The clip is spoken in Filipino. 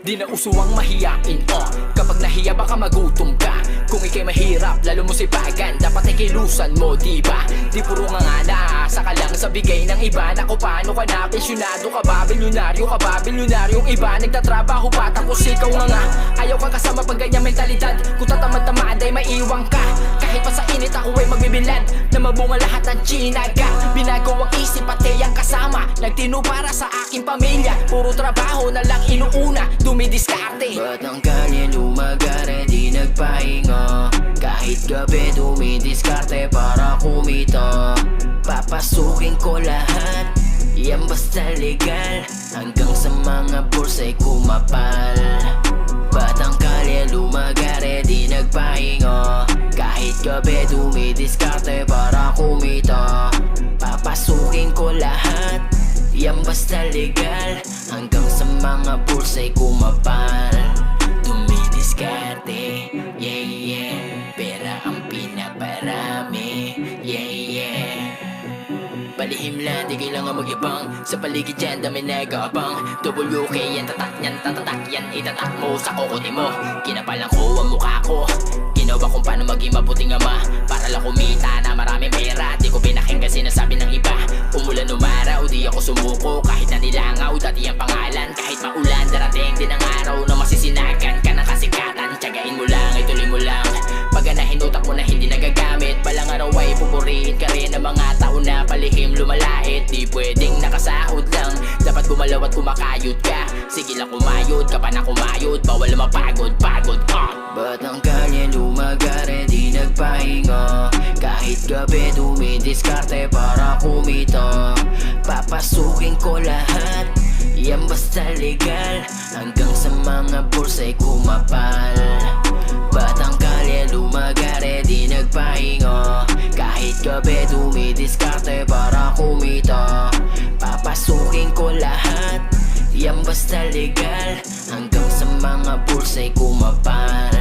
Di na uso ang mahiyain, kapag nahiya baka magutom ka. Kung ikay mahirap, lalo mo sipagan, dapat ay kilusan mo, diba? Di puro nga naasa ka lang sa bigay ng iba. Naku, paano ka na? Pensyonado ka ba? Bilyonaryo ka ba? Bilyonaryong iba nagtatrabaho pa, tapos ikaw nga ayaw ka kasama pag ganyang mentalidad. Kung tatamad-tamad ay maiwang ka. Kahit pa sa init ako ay magbibilad na mabunga lahat ng chinaga. Binago ang isip pati ang kasama, nagtino para sa aking pamilya. Puro trabaho na lang inuuna, dumidiskarte. Ba't ang kalye lumagare di nagpahinga? Kahit gabi dumidiskarte para kumita. Papasukin ko lahat, yan basta legal, hanggang sa mga bursa'y kumapal. Ba't ang kalye lumagare di nagpahinga? Kahit gabi dumidiskarte para kumita. Papasukin ko lahat, yan basta legal, hanggang sa mga bursa'y kumapal. Dumidiskarte, yeah yeah, pera ang pinaparami, yeah yeah. Palihim lang, di kailangan mag-ibang. Sa paligid dyan, dami nag-aabang. WK yan, tatak yan, tatatak yan. Itatak mo sa kokote mo. Kinapalang ko ang mukha ko. Ginawa kung paano maging mabuting ama, para lang kumita na maraming pera. Di ko pinakinggan sinasabi ng iba. Umulan umaraw, di ako sumuko. Kahit na nilangaw, dati ang pangalan. Kahit maulan, darating din ang araw na masisinagan ka ng kasikatan. Tiyagain mo lang, ituloy mo lang. Paganahin utak mo na hindi nagagamit. Balang araw ay pupurihin ka rin ng mga tao na palihim lumalait. Di pwedeng nakasahod lang, dapat gumalaw at kumakayod ka. Sige lang kumayod, ka pa na kumayod. Bawal mapagod, pagod ka. Ba't ang kalye lumagare di nagpahinga? Kahit gabi dumidiskarte para kumita. Papasukin ko lahat, yan basta legal, hanggang sa mga bursa'y kumapal. Ba't ang kalye lumagare di nagpahinga? Kahit gabi dumidiskarte para kumita. Papasukin ko lahat, yan basta legal, hanggang sa mga bursa'y kumapal.